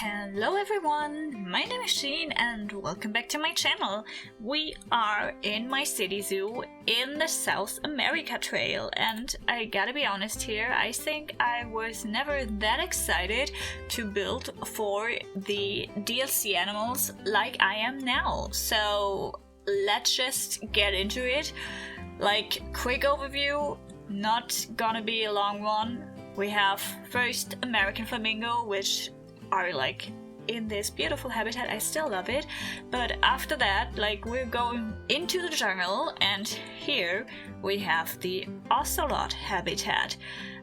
Hello everyone, my name is Sheen and welcome back to my channel. We are in my city zoo in the South America Trail, and I gotta be honest here, I think I was never that excited to build for the DLC animals like I am now. So let's just get into it. Like, quick overview, not gonna be a long one. We have first American flamingo, which are like in this beautiful habitat. I still love it, but after that, like, we're going into the jungle, and here we have the Ocelot habitat.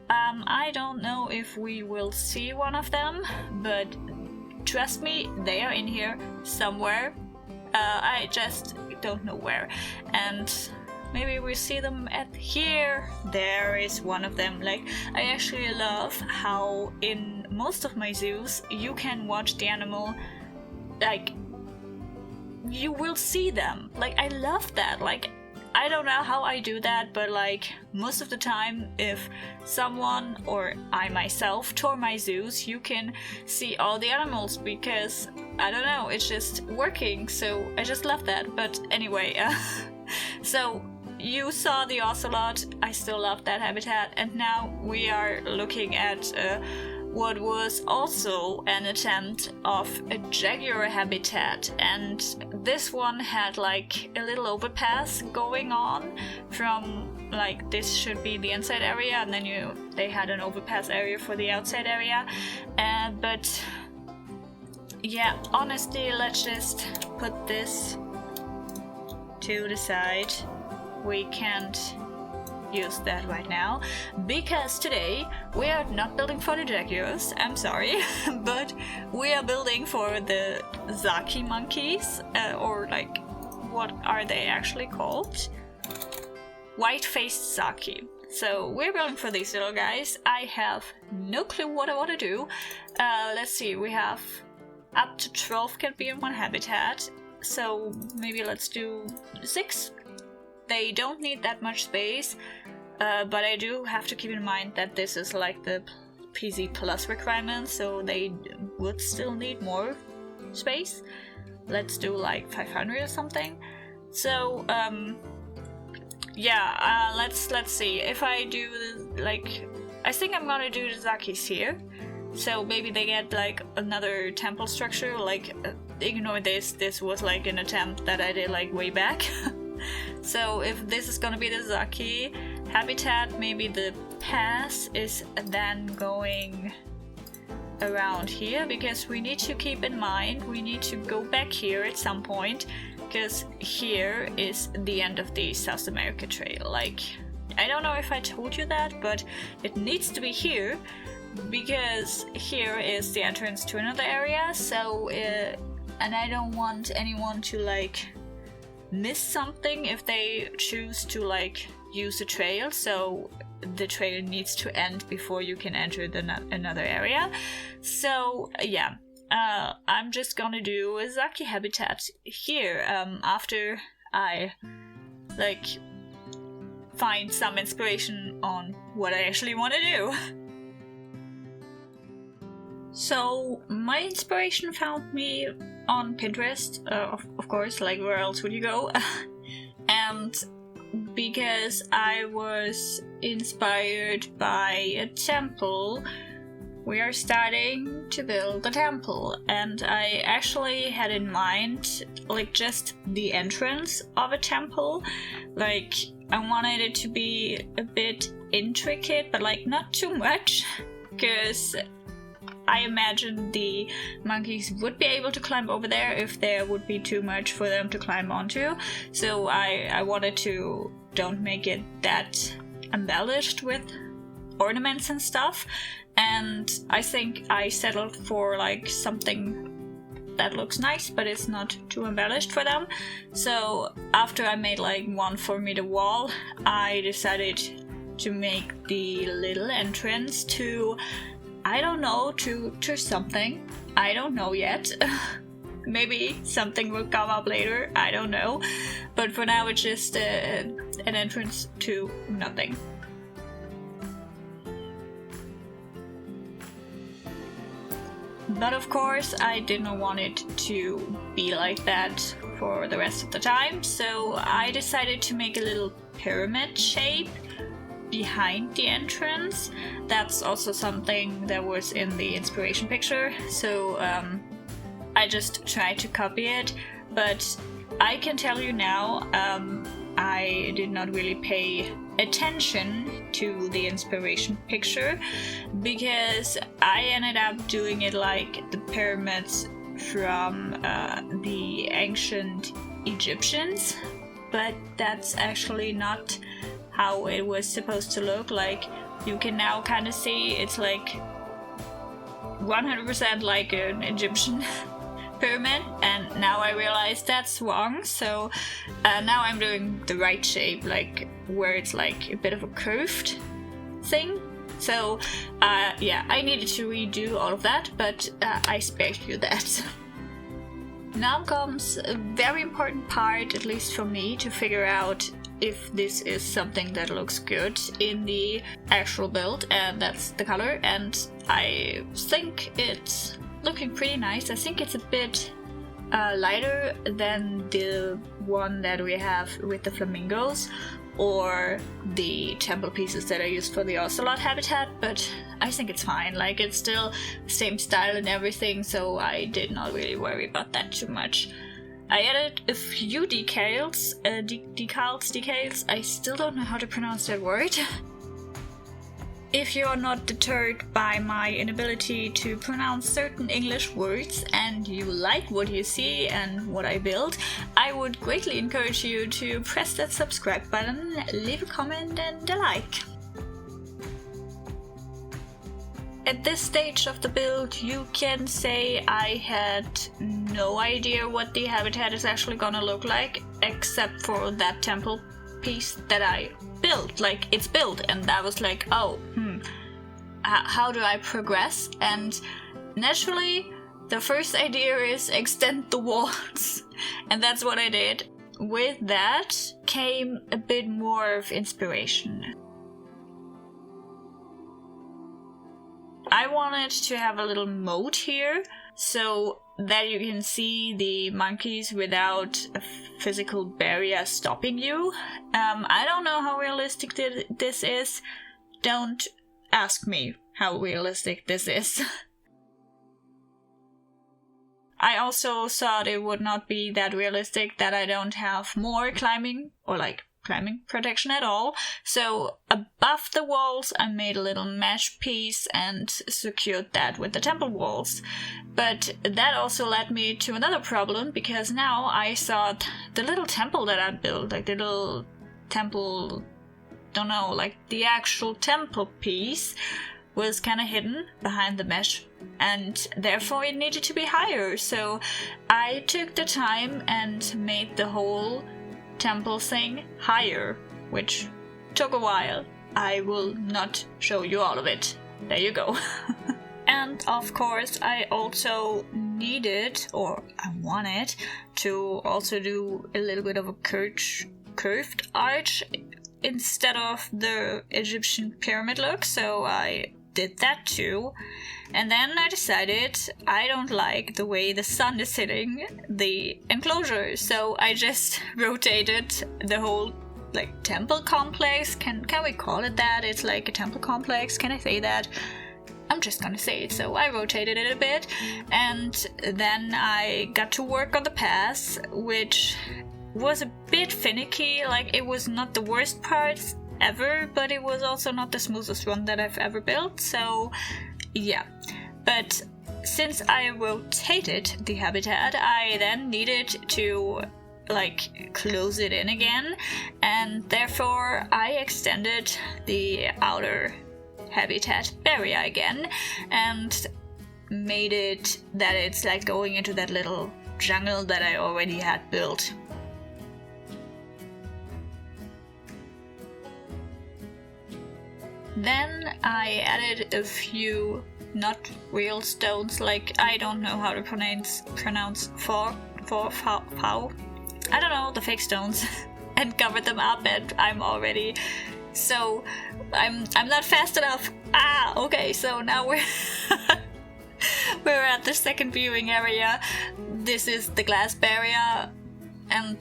I don't know if we will see one of them, but trust me, they are in here somewhere. I just don't know where, and maybe we see them at here. There is one of them. Like, I actually love how in most of my zoos you can watch the animal, like, you will see them. Like, I love that. Like, I don't know how I do that, but like most of the time if someone or I myself tour my zoos, you can see all the animals because, I don't know, it's just working. So I just love that. But anyway, so you saw the Ocelot, I still love that habitat, and now we are looking at what was also an attempt of a jaguar habitat, and this one had like a little overpass going on from, like, this should be the inside area, and then they had an overpass area for the outside area, but yeah, honestly, let's just put this to the side. We can't use that right now because today we are not building for the jaguars, I'm sorry, but we are building for the SAKI monkeys, or like, what are they actually called? White-faced SAKI. So we're building for these little guys. I have no clue what I want to do. Let's see, we have up to 12 can be in one habitat, so maybe let's do 6. They don't need that much space, but I do have to keep in mind that this is like the PZ Plus requirement, so they would still need more space. Let's do like 500 or something. So yeah, let's see. If I do like, I think I'm gonna do the Zakis here. So maybe they get like another temple structure. Like, ignore this. This was like an attempt that I did like way back. So if this is gonna be the SAKI habitat, maybe the pass is then going around here, because we need to keep in mind we need to go back here at some point, because here is the end of the South America Trail. Like, I don't know if I told you that, but it needs to be here because here is the entrance to another area. So and I don't want anyone to like miss something if they choose to like use the trail, so the trail needs to end before you can enter another area. So yeah, I'm just gonna do a SAKI habitat here after I like find some inspiration on what I actually want to do. So my inspiration found me on Pinterest, of course, like where else would you go? And because I was inspired by a temple, we are starting to build a temple, and I actually had in mind like just the entrance of a temple. Like, I wanted it to be a bit intricate, but like not too much, because I imagine the monkeys would be able to climb over there if there would be too much for them to climb onto. So I wanted to don't make it that embellished with ornaments and stuff. And I think I settled for like something that looks nice, but it's not too embellished for them. So after I made like 1 4-meter wall, I decided to make the little entrance to, I don't know, to something. I don't know yet. Maybe something will come up later, I don't know. But for now it's just an entrance to nothing. But of course I didn't want it to be like that for the rest of the time, so I decided to make a little pyramid shape behind the entrance. That's also something that was in the inspiration picture, so I just tried to copy it, but I can tell you now, I did not really pay attention to the inspiration picture because I ended up doing it like the pyramids from the ancient Egyptians, but that's actually not how it was supposed to look. Like, you can now kind of see it's like 100% like an Egyptian pyramid, and now I realize that's wrong, so now I'm doing the right shape, like where it's like a bit of a curved thing. So yeah, I needed to redo all of that, but I spared you that. Now comes a very important part, at least for me, to figure out if this is something that looks good in the actual build, and that's the color. And I think it's looking pretty nice. I think it's a bit lighter than the one that we have with the flamingos or the temple pieces that I used for the Ocelot habitat, but I think it's fine. Like, it's still the same style and everything, so I did not really worry about that too much. I added a few decals. I still don't know how to pronounce that word. If you're not deterred by my inability to pronounce certain English words and you like what you see and what I build, I would greatly encourage you to press that subscribe button, leave a comment and a like. At this stage of the build, you can say I had no idea what the habitat is actually gonna look like, except for that temple piece that I built. Like, it's built, and that was like, oh, how do I progress? And naturally, the first idea is extend the walls, and that's what I did. With that came a bit more of inspiration. I wanted to have a little moat here, so that you can see the monkeys without a physical barrier stopping you. I don't know how realistic this is. Don't ask me how realistic this is. I also thought it would not be that realistic that I don't have more climbing or like climbing protection at all. So above the walls I made a little mesh piece and secured that with the temple walls. But that also led me to another problem, because now I thought the little temple that I built, like the little temple, don't know, like the actual temple piece, was kind of hidden behind the mesh, and therefore it needed to be higher. So I took the time and made the whole temple thing higher, which took a while. I will not show you all of it. There you go. And of course I also needed, or I wanted, to also do a little bit of a curved arch instead of the Egyptian pyramid look, so I did that too. And then I decided I don't like the way the sun is hitting the enclosure, so I just rotated the whole like temple complex. Can we call it that? It's like a temple complex. Can I say that? I'm just gonna say it. So I rotated it a bit, and then I got to work on the pass, which was a bit finicky. Like, it was not the worst part ever, but it was also not the smoothest one that I've ever built. So yeah, but since I rotated the habitat, I then needed to like close it in again, and therefore I extended the outer habitat barrier again and made it that it's like going into that little jungle that I already had built. Then I added a few not real stones, like I don't know how to pronounce for I don't know, the fake stones, and covered them up, and I'm already so I'm not fast enough. Okay, so now we're We're at the second viewing area. This is the glass barrier, and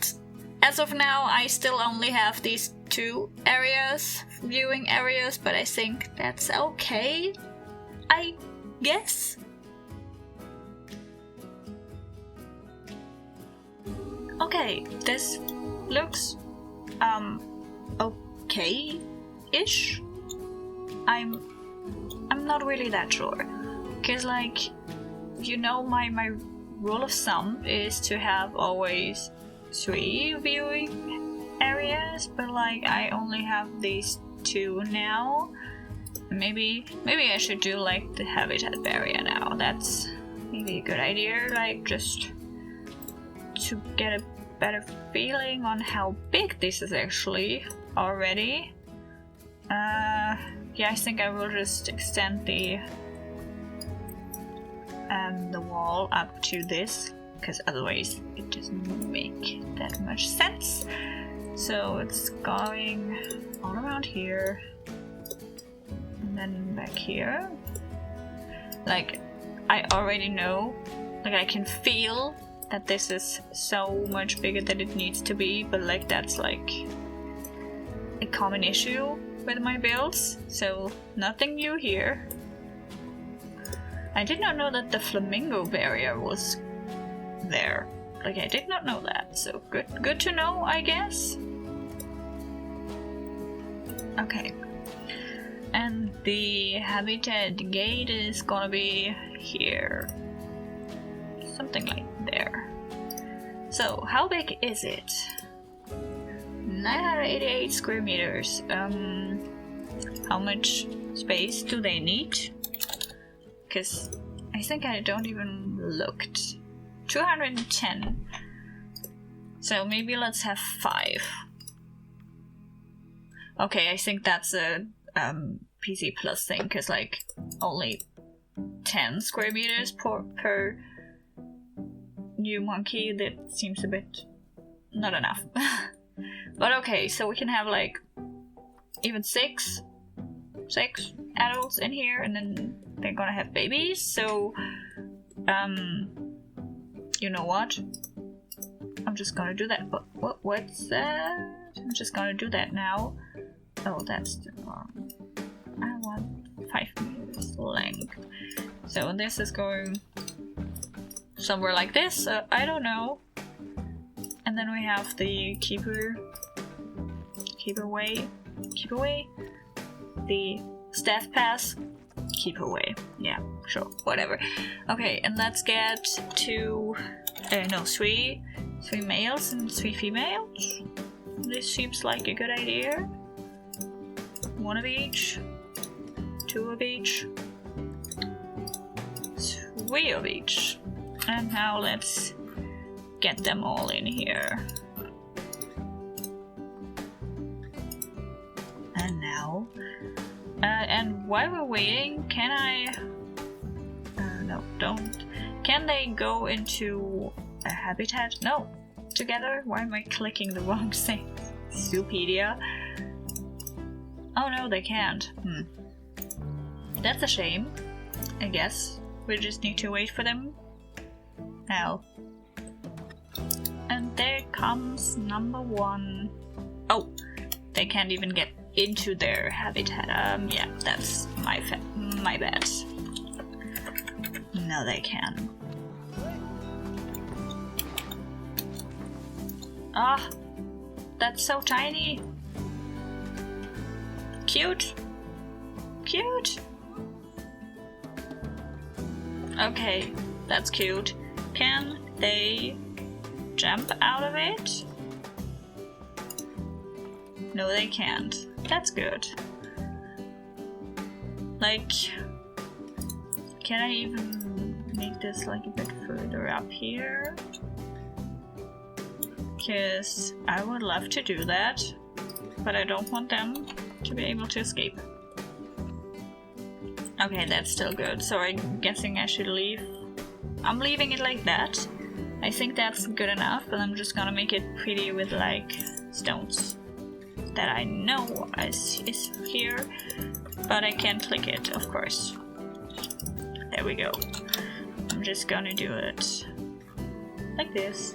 as of now I still only have these 2 areas, viewing areas, but I think that's okay, I guess. Okay, this looks okay-ish. I'm not really that sure, because like, you know, my rule of thumb is to have always 3 viewing areas, but like I only have these 2 now. Maybe I should do like the habitat barrier now. That's maybe a good idea, like just to get a better feeling on how big this is actually already. Yeah, I think I will just extend the wall up to this, because otherwise it doesn't make that much sense. So it's going all around here and then back here. Like, I already know, like I can feel that this is so much bigger than it needs to be, but like that's like a common issue with my builds, so nothing new here. I did not know that the flamingo barrier was there. Like, I did not know that, so good to know, I guess. Okay. And the habitat gate is gonna be here. Something like there. So, how big is it? 988 square meters. How much space do they need? Because I think I don't even looked. 210. So maybe let's have 5. Okay, I think that's a PC Plus thing, because like only 10 square meters per new monkey, that seems a bit not enough. But okay, so we can have like even 6 adults in here, and then they're gonna have babies, so you know what? I'm just gonna do that. What's that? I'm just gonna do that now. Oh, that's the wrong. I want 5 meters length. So this is going somewhere like this. I don't know. And then we have the keep away, the staff pass, keep away. Yeah, sure, whatever. Okay, and let's get to 3 males and 3 females. This seems like a good idea. 1 of each, 2 of each, 3 of each. And now let's get them all in here. And now, and while we're waiting, can I, no, don't, can they go into a habitat? No, together? Why am I clicking the wrong thing? Zoopedia. Oh no, they can't. That's a shame, I guess. We just need to wait for them. Now. And there comes number 1. Oh, they can't even get into their habitat. Yeah, that's my bad. No, they can. Ah, that's so tiny. Cute. Cute. Okay, that's cute. Can they jump out of it? No, they can't. That's good. Like, can I even make this like a bit further up here? Because I would love to do that, but I don't want them to be able to escape. Okay, that's still good. So I'm guessing I should leave. I'm leaving it like that. I think that's good enough, but I'm just gonna make it pretty with like stones that I know is here, but I can't click it, of course. There we go. I'm just gonna do it like this.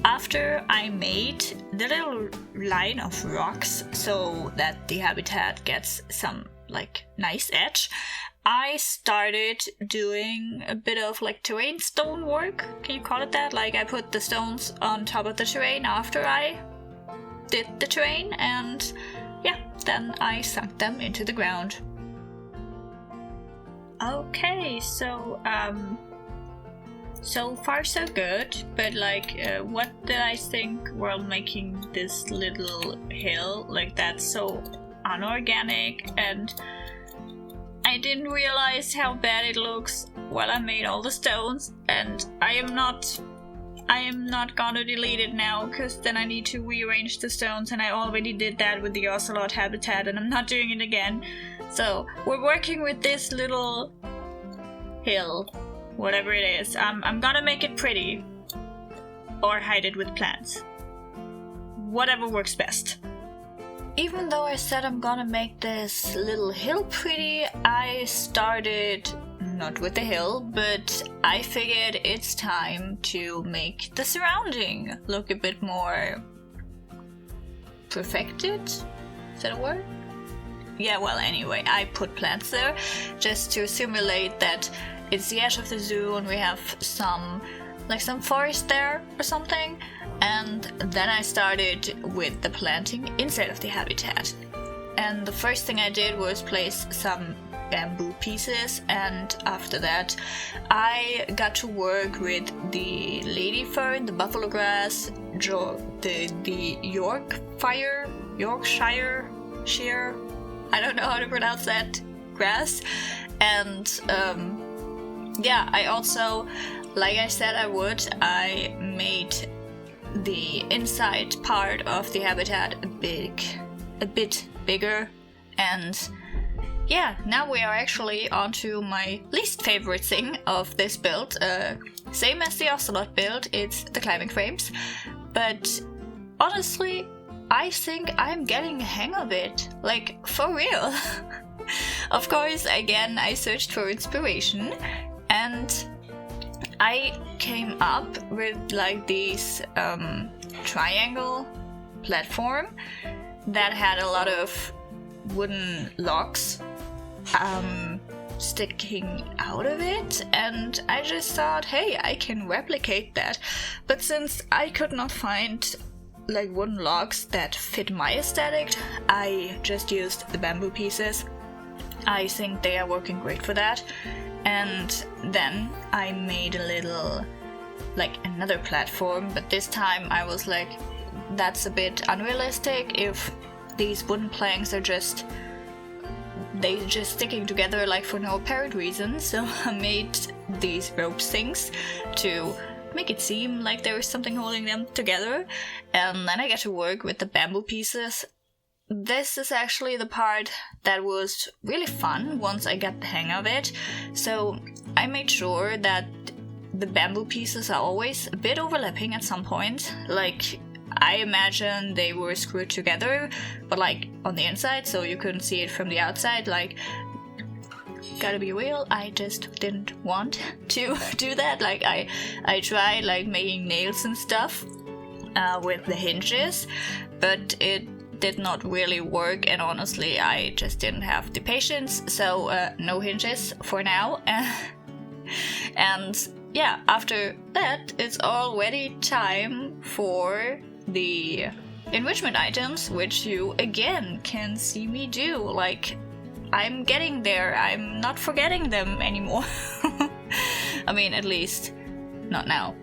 After I made the little line of rocks so that the habitat gets some like nice edge, I started doing a bit of like terrain stone work. Can you call it that? Like I put the stones on top of the terrain after I did the terrain, and yeah, then I sunk them into the ground. Okay, so so far so good, but like what did I think while making this little hill? Like that's so unorganic, and I didn't realize how bad it looks while I made all the stones, and I am not gonna delete it now, because then I need to rearrange the stones, and I already did that with the Ocelot habitat, and I'm not doing it again. So we're working with this little hill, whatever it is. I'm gonna make it pretty, or hide it with plants. Whatever works best. Even though I said I'm gonna make this little hill pretty, I started not with the hill, but I figured it's time to make the surrounding look a bit more perfected. Is that a word? Yeah, well, anyway, I put plants there just to simulate that it's the edge of the zoo and we have some forest there or something. And then I started with the planting inside of the habitat. And the first thing I did was place some bamboo pieces, and after that I got to work with the lady fern, the buffalo grass, the Yorkshire sheer, I don't know how to pronounce that, grass. And yeah, I also, like I said I would, I made the inside part of the habitat a bit bigger. And yeah, now we are actually on to my least favorite thing of this build. Same as the Ocelot build, it's the climbing frames. But honestly, I think I'm getting a hang of it. Like, for real. Of course, again, I searched for inspiration, and I came up with like these triangle platform that had a lot of wooden logs sticking out of it, and I just thought, hey, I can replicate that. But since I could not find like wooden logs that fit my aesthetic, I just used the bamboo pieces. I think they are working great for that. And then I made a little, like another platform, but this time I was like, that's a bit unrealistic if these wooden planks are just sticking together like for no apparent reason. So I made these rope things to make it seem like there was something holding them together. And then I got to work with the bamboo pieces. This is actually the part that was really fun once I got the hang of it. So I made sure that the bamboo pieces are always a bit overlapping at some point. Like, I imagine they were screwed together, but like on the inside, so you couldn't see it from the outside. Like, gotta be real, I just didn't want to do that. Like, I tried like making nails and stuff with the hinges, but it did not really work, and honestly I just didn't have the patience, so no hinges for now. And yeah, after that it's already time for the enrichment items, which you again can see me do. Like, I'm getting there, I'm not forgetting them anymore. I mean, at least not now.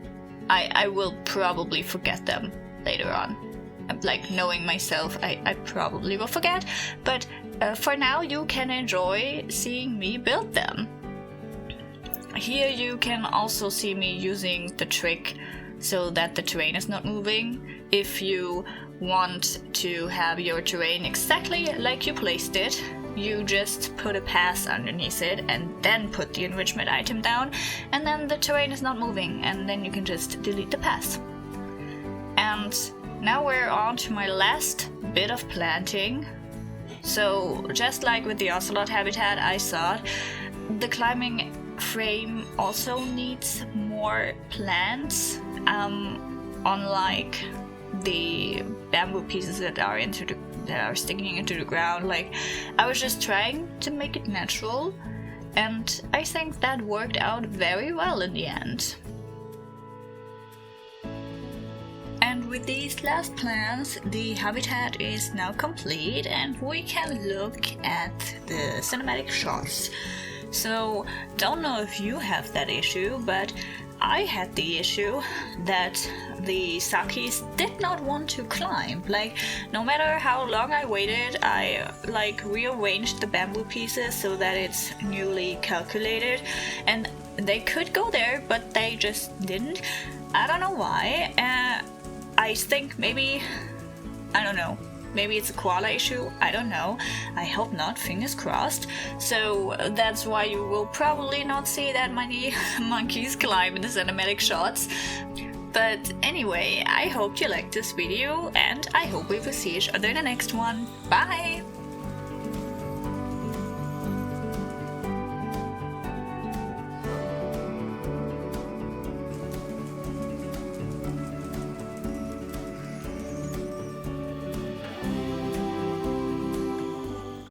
I will probably forget them later on. Like, knowing myself, I probably will forget, but for now you can enjoy seeing me build them. Here you can also see me using the trick so that the terrain is not moving. If you want to have your terrain exactly like you placed it, you just put a pass underneath it and then put the enrichment item down, and then the terrain is not moving, and then you can just delete the pass. And now we're on to my last bit of planting. So just like with the Ocelot habitat, I thought the climbing frame also needs more plants, unlike the bamboo pieces that are sticking into the ground. Like, I was just trying to make it natural, and I think that worked out very well in the end. And with these last plants, the habitat is now complete and we can look at the cinematic shots. So, don't know if you have that issue, but I had the issue that the SAKIs did not want to climb. Like, no matter how long I waited, I rearranged the bamboo pieces so that it's newly calculated, and they could go there, but they just didn't. I don't know why. I think maybe it's a koala issue, I don't know. I hope not, fingers crossed. So that's why you will probably not see that many monkeys climb in the cinematic shots. But anyway, I hope you liked this video, and I hope we will see each other in the next one. Bye!